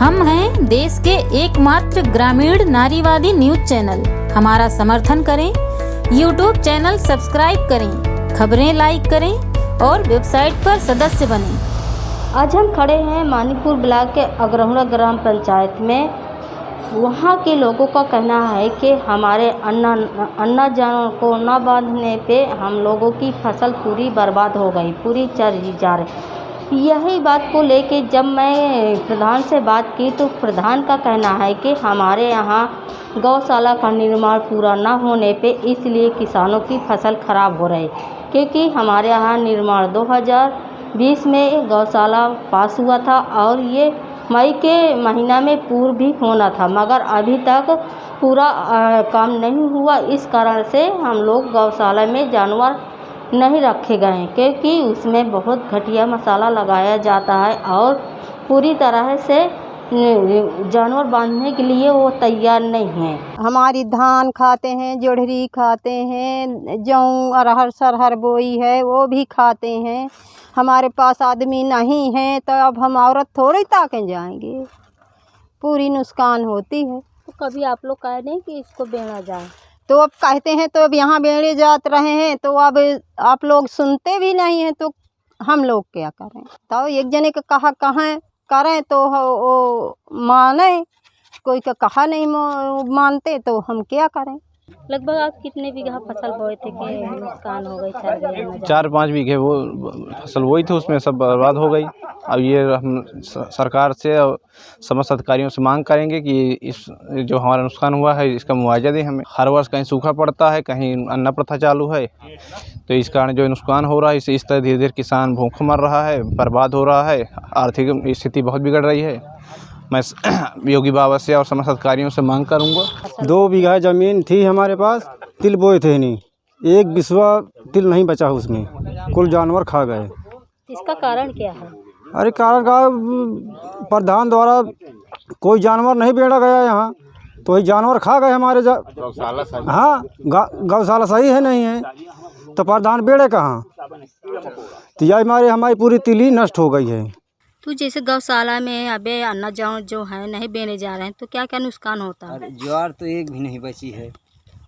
हम हैं देश के एकमात्र ग्रामीण नारीवादी न्यूज चैनल। हमारा समर्थन करें, यूट्यूब चैनल सब्सक्राइब करें, खबरें लाइक करें और वेबसाइट पर सदस्य बनें। आज हम खड़े हैं मानीपुर ब्लॉक के अग्रहुणा ग्राम पंचायत में। वहाँ के लोगों का कहना है कि हमारे अन्ना जानवर को न बांधने पे हम लोगों की फसल पूरी बर्बाद हो गई, पूरी चली जा रही। यही बात को लेके जब मैं प्रधान से बात की तो प्रधान का कहना है कि हमारे यहाँ गौशाला का निर्माण पूरा न होने पे इसलिए किसानों की फसल खराब हो रही, क्योंकि हमारे यहाँ निर्माण 2020 में गौशाला पास हुआ था और ये मई के महीना में पूर्ण भी होना था, मगर अभी तक पूरा काम नहीं हुआ। इस कारण से हम लोग गौशाला में जानवर नहीं रखे गए हैं, क्योंकि उसमें बहुत घटिया मसाला लगाया जाता है और पूरी तरह से जानवर बांधने के लिए वो तैयार नहीं है। हमारी धान खाते हैं, जोड़री खाते हैं, जौ अरहर सरहर बोई है वो भी खाते हैं। हमारे पास आदमी नहीं है तो अब हम औरत थोड़ी ताकन जाएंगे, पूरी नुकसान होती है। तो कभी आप लोग कहे नहीं कि इसको बेचा जाए? तो अब कहते हैं तो अब यहाँ बेड़े जात रहे हैं, तो अब आप लोग सुनते भी नहीं हैं तो हम लोग क्या करें। तो एक जने का कहा कहाँ करें तो वो माने, कोई का कहा नहीं मानते तो हम क्या करें। लगभग आप कितने बीघा फसल बोए थे कि नुकसान हो गई? 4-5 बीघे वो फसल बोई थी, उसमें सब बर्बाद हो गई। अब ये हम सरकार से और समस्त अधिकारियों से मांग करेंगे कि इस जो हमारा नुकसान हुआ है इसका मुआवजा दें हमें। हर वर्ष कहीं सूखा पड़ता है, कहीं अन्न प्रथा चालू है, तो इस कारण जो नुकसान हो रहा है इस तरह धीरे धीरे किसान भूख मर रहा है, बर्बाद हो रहा है, आर्थिक स्थिति बहुत बिगड़ रही है। मैं योगी बाबा से और समस्त अधिकारियों से मांग करूंगा। 2 बीघा ज़मीन थी हमारे पास, तिल बोए थे नहीं, एक बिस्वा तिल नहीं बचा उसमें, कुल जानवर खा गए। इसका कारण क्या है? अरे कारण का प्रधान द्वारा कोई जानवर नहीं बेचा गया यहाँ, तो ये जानवर खा गए हमारे गौशाला। हाँ, गौशाला सही है नहीं है तो प्रधान बेड़े कहाँ, तो यह हमारी पूरी तिल ही नष्ट हो गई है। तो जैसे गौशाला में अबे अन्ना जो है नहीं बेने जा रहे हैं तो क्या क्या नुकसान होता है? ज्वार तो एक भी नहीं बची है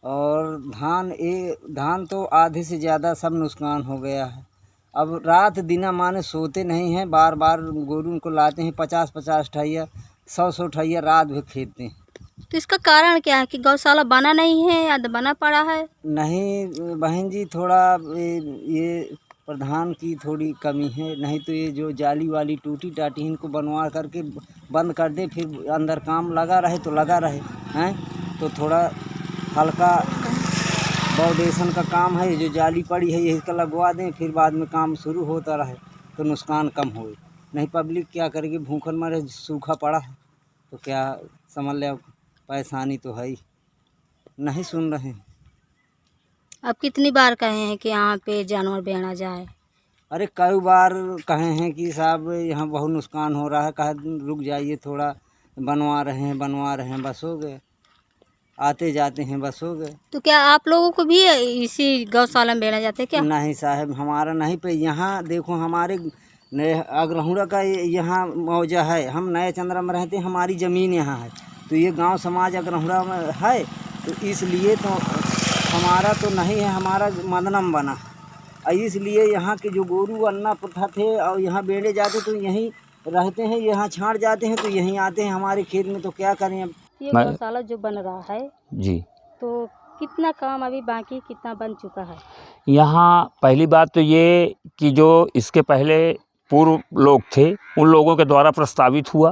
और धान तो आधे से ज़्यादा सब नुकसान हो गया है। अब रात दिन माने सोते नहीं हैं, बार बार गोरू को लाते हैं, 50-50 ठैया 100-100 ठैया रात भर खेदते हैं। तो इसका कारण क्या है कि गौशाला बना नहीं है या बना पड़ा है? नहीं बहन जी, थोड़ा ये प्रधान की थोड़ी कमी है, नहीं तो ये जो जाली वाली टूटी टाटी इनको बनवा करके बंद कर दे, फिर अंदर काम लगा रहे तो लगा रहे हैं। तो थोड़ा हल्का बाउंडेशन का काम है, जो जाली पड़ी है यही का लगवा दें, फिर बाद में काम शुरू होता रहे तो नुकसान कम हो। नहीं पब्लिक क्या करेगी, भूखन मरे, सूखा पड़ा है तो क्या समझ ले, परेशानी तो है ही, नहीं सुन रहे हैं। अब कितनी बार कहे हैं कि यहाँ पे जानवर बेचा जाए? अरे कई बार कहे हैं कि साहब यहाँ बहुत नुकसान हो रहा है, कहा रुक जाइए थोड़ा, बनवा रहे हैं, बस हो गए, आते जाते हैं, बस हो गए। तो क्या आप लोगों को भी इसी गौशाला में बेचा जाता है क्या? नहीं साहब, हमारा नहीं पे। यहाँ देखो हमारे नए अग्रहुणा का यहाँ मौजा है, हम नए चंद्रा में रहते हैं, हमारी ज़मीन यहाँ है, तो ये गांव समाज अग्रहुणा में है, तो इसलिए तो हमारा तो नहीं है, हमारा मदनम बना, इसलिए यहाँ के जो गोरू अन्ना प्रथा थे और यहाँ बेड़े जाते तो यहीं रहते हैं, यहाँ छाड़ जाते हैं तो यहीं आते हैं हमारे खेत में, तो क्या करें अब। ये गौशाला जो बन रहा है जी, तो कितना काम अभी बाकी, कितना बन चुका है? यहाँ पहली बात तो ये कि जो इसके पहले पूर्व लोग थे उन लोगों के द्वारा प्रस्तावित हुआ,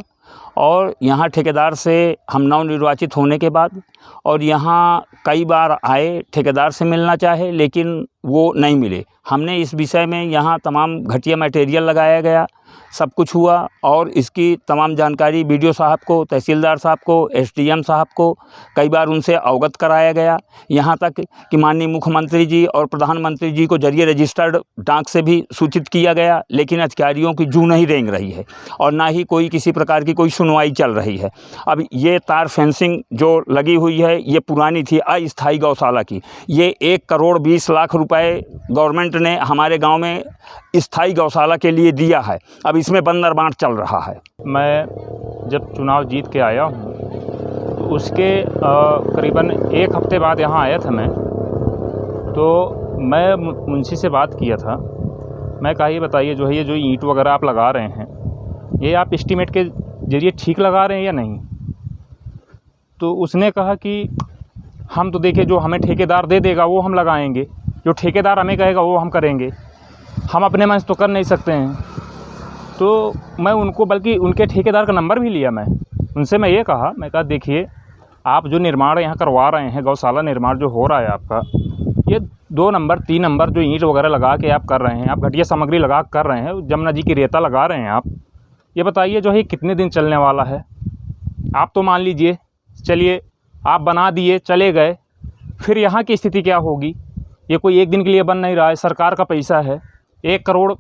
और यहाँ ठेकेदार से हम नवनिर्वाचित होने के बाद और यहाँ कई बार आए, ठेकेदार से मिलना चाहे लेकिन वो नहीं मिले। हमने इस विषय में यहाँ तमाम घटिया मटेरियल लगाया गया, सब कुछ हुआ और इसकी तमाम जानकारी बीडीओ साहब को, तहसीलदार साहब को, एसडीएम साहब को कई बार उनसे अवगत कराया गया। यहाँ तक कि माननीय मुख्यमंत्री जी और प्रधानमंत्री जी को जरिए रजिस्टर्ड डाक से भी सूचित किया गया, लेकिन अधिकारियों की जू नहीं रेंग रही है और ना ही कोई किसी प्रकार की कोई सुनवाई चल रही है। अब ये तार फेंसिंग जो लगी हुई है ये पुरानी थी, अस्थायी गौशाला की। ये 1 करोड़ 20 लाख रुपए गवर्नमेंट ने हमारे गाँव में स्थायी गौशाला के लिए दिया है। अब इसमें बंदर बांट चल रहा है। मैं जब चुनाव जीत के आया हूँ तो उसके करीबन 1 हफ्ते बाद यहाँ आया था मैं, तो मैं मुंशी से बात किया था। मैं कहा ये बताइए जो है ये जो ईंट वगैरह आप लगा रहे हैं ये आप एस्टीमेट के ज़रिए ठीक लगा रहे हैं या नहीं। तो उसने कहा कि हम तो देखिए जो हमें ठेकेदार दे देगा वो हम लगाएंगे, जो ठेकेदार हमें कहेगा वो हम करेंगे, हम अपने मन से तो कर नहीं सकते हैं। तो मैं उनको बल्कि उनके ठेकेदार का नंबर भी लिया, मैं उनसे मैं ये कहा, मैं कहा देखिए आप जो निर्माण यहाँ करवा रहे हैं, गौशाला निर्माण जो हो रहा है आपका, ये 2 नंबर 3 नंबर जो ईंट वगैरह लगा के आप कर रहे हैं, आप घटिया सामग्री लगा कर रहे हैं, जमुना जी की रेता लगा रहे हैं आप, ये बताइए जो है कितने दिन चलने वाला है। आप तो मान लीजिए चलिए आप बना दिए चले गए, फिर यहाँ की स्थिति क्या होगी। ये कोई एक दिन के लिए बन नहीं रहा है, सरकार का पैसा है, 1 करोड़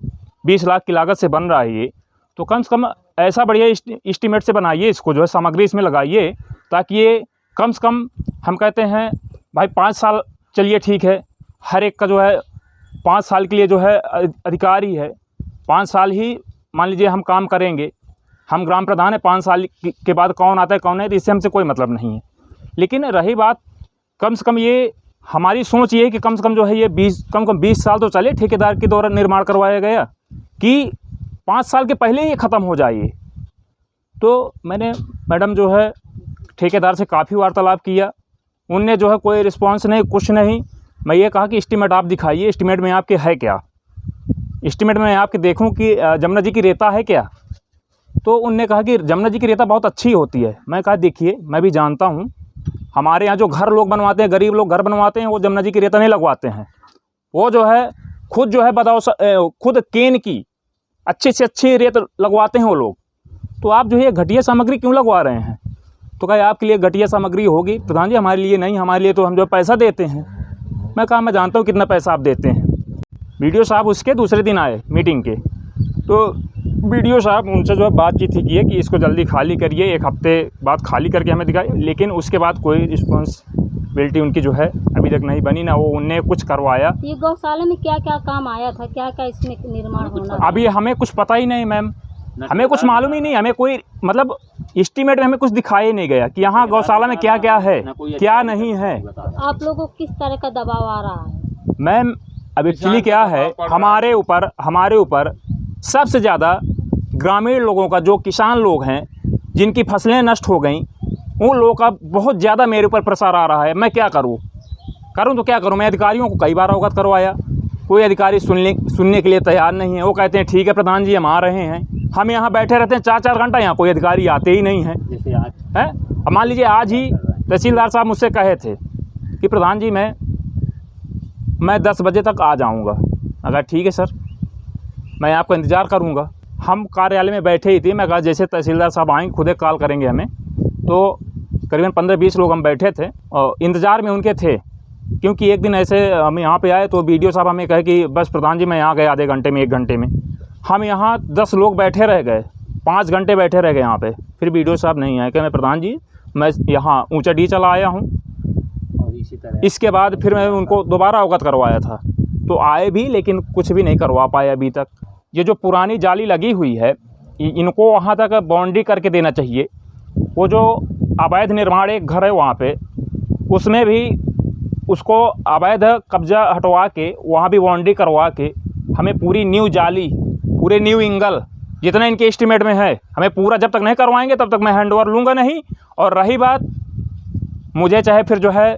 20 लाख की लागत से बन रहा है ये, तो कम से कम ऐसा बढ़िया एस्टीमेट से बनाइए इसको, जो है सामग्री इसमें लगाइए ताकि ये कम से कम, हम कहते हैं भाई 5 साल चलिए ठीक है, हर एक का जो है 5 साल के लिए जो है अधिकार ही है, 5 साल ही मान लीजिए हम काम करेंगे, हम ग्राम प्रधान है, 5 साल के बाद कौन आता है कौन नहीं, तो इससे हमसे कोई मतलब नहीं है। लेकिन रही बात, कम से कम ये हमारी सोच ये है कि कम से कम जो है ये 20 साल तो चले, ठेकेदार के द्वारा निर्माण करवाया गया, कि 5 साल के पहले ये ख़त्म हो जाए। तो मैंने मैडम जो है ठेकेदार से काफ़ी वार्तालाप किया, उनने जो है कोई रिस्पॉन्स नहीं, कुछ नहीं। मैं ये कहा कि एस्टीमेट आप दिखाइए, एस्टीमेट में आपके है क्या, एस्टीमेट में आपके देखूं कि जमुना जी की रेता है क्या। तो उनने कहा कि जमुना जी की रेता बहुत अच्छी होती है। मैं कहा देखिए मैं भी जानता हूँ, हमारे यहाँ जो घर लोग बनवाते हैं, गरीब लोग घर बनवाते हैं, वो जमुना जी की रेता नहीं लगवाते हैं, वो जो है खुद जो है खुद केन की अच्छी से अच्छी रेत लगवाते हैं वो लोग। तो आप जो है घटिया सामग्री क्यों लगवा रहे हैं। तो कहा आपके लिए घटिया सामग्री होगी प्रधान जी, हमारे लिए नहीं, हमारे लिए तो हम जो पैसा देते हैं। मैं कहा मैं जानता हूँ कितना पैसा आप देते हैं। बीडीओ साहब उसके दूसरे दिन आए मीटिंग के, तो बीडीओ साहब उनसे जो है बातचीत ही की है कि इसको जल्दी खाली करिए, 1 हफ्ते बाद खाली करके हमें दिखाइए। लेकिन उसके बाद कोई रिस्पॉन्सिबिलिटी उनकी जो है अभी तक नहीं बनी, ना वो उनने कुछ करवाया। ये गौशाला में क्या क्या काम आया था, क्या क्या इसमें निर्माण होना था? अभी हमें कुछ पता ही नहीं मैम, हमें कुछ मालूम ही नहीं, हमें कोई मतलब एस्टीमेट में हमें कुछ दिखाया नहीं गया कि यहाँ गौशाला में क्या क्या है क्या नहीं है। आप लोगों को किस तरह का दबाव आ रहा है? मैम अब एक्चुअली क्या है, हमारे ऊपर सबसे ज़्यादा ग्रामीण लोगों का, जो किसान लोग हैं जिनकी फसलें नष्ट हो गई, उन लोगों का बहुत ज़्यादा मेरे ऊपर प्रसार आ रहा है। मैं क्या करूं तो क्या करूं। मैं अधिकारियों को कई बार अवगत करवाया, कोई अधिकारी सुनने के लिए तैयार नहीं है। वो कहते हैं ठीक है प्रधान जी हम आ रहे हैं, हम यहाँ बैठे रहते हैं 4-4 घंटा, यहाँ कोई अधिकारी आते ही नहीं हैं। है अब मान लीजिए आज ही तहसीलदार साहब मुझसे कहे थे कि प्रधान जी मैं 10 बजे तक आ जाऊँगा। अगर ठीक है सर, मैं आपका इंतज़ार करूँगा। हम कार्यालय में बैठे ही थे, मैं कहा जैसे तहसीलदार साहब आएंगे खुद कॉल करेंगे हमें। तो करीबन 15-20 लोग हम बैठे थे और इंतज़ार में उनके थे, क्योंकि एक दिन ऐसे हम यहाँ पे आए तो बीडीओ साहब हमें कहे कि बस प्रधान जी मैं यहाँ गए आधे घंटे में 1 घंटे में। हम यहाँ 10 लोग बैठे रह गए, 5 घंटे बैठे रह गए यहाँ पे। फिर बीडीओ साहब नहीं आए, कहे मैं प्रधान जी मैं यहाँ ऊँचा डी चला आया हूँ। इसके बाद फिर मैं उनको दोबारा अवगत करवाया था, तो आए भी लेकिन कुछ भी नहीं करवा पाए अभी तक। ये जो पुरानी जाली लगी हुई है इनको वहाँ तक बाउंड्री करके देना चाहिए। वो जो अवैध निर्माण एक घर है वहाँ पे, उसमें भी उसको अवैध कब्जा हटवा के वहाँ भी बाउंड्री करवा के हमें पूरी न्यू जाली, पूरे न्यू एंगल जितना इनके एस्टीमेट में है, हमें पूरा जब तक नहीं करवाएंगे तब तक मैं हैंडओवर लूँगा नहीं। और रही बात, मुझे चाहे फिर जो है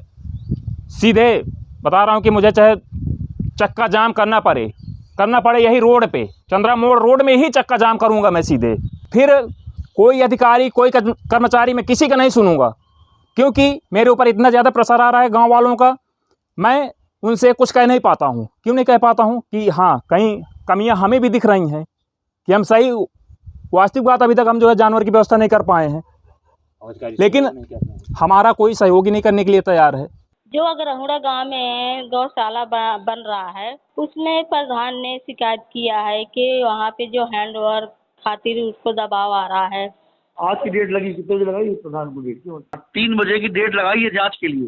सीधे बता रहा हूँ कि मुझे चाहे चक्का जाम करना पड़े यही रोड पे, चंद्रा मोड़ रोड में ही चक्का जाम करूँगा मैं सीधे। फिर कोई अधिकारी, कोई कर्मचारी, मैं किसी का नहीं सुनूंगा, क्योंकि मेरे ऊपर इतना ज़्यादा प्रेशर आ रहा है गांव वालों का। मैं उनसे कुछ कह नहीं पाता हूं। क्यों नहीं कह पाता हूं कि हाँ कहीं कमियां हमें भी दिख रही हैं कि हम सही, वास्तविक बात अभी तक हम जो है जानवर की व्यवस्था नहीं कर पाए हैं, लेकिन हमारा कोई सहयोगी नहीं करने के लिए तैयार है। जो अग्रहुड़ा गांव में गौशाला बन रहा है उसमें प्रधान ने शिकायत किया है कि वहाँ पे जो हैंडओवर खातिर उसको दबाव आ रहा है। आज की डेट लगी, कितने बजे लगाई प्रधान को डेट? 3 बजे की डेट लगाई है जांच के लिए।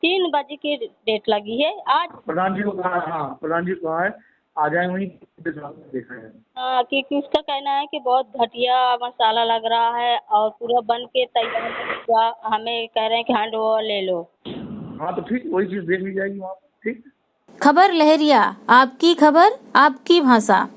3 बजे की डेट लगी है आज। प्रधान जी को कहा, हाँ प्रधान जी को कहा है आ जाए वहीं देख रहे हैं। हाँ, क्योंकि उसका कहना है कि बहुत घटिया मसाला लग रहा है और पूरा बन के तैयार हुआ, हमें कह रहे हैं कि हैंड ओवर ले लो। हाँ तो ठीक, वही चीज़ देख ली जाएगी वहाँ, ठीक। खबर लहरिया, आपकी खबर आपकी भाषा।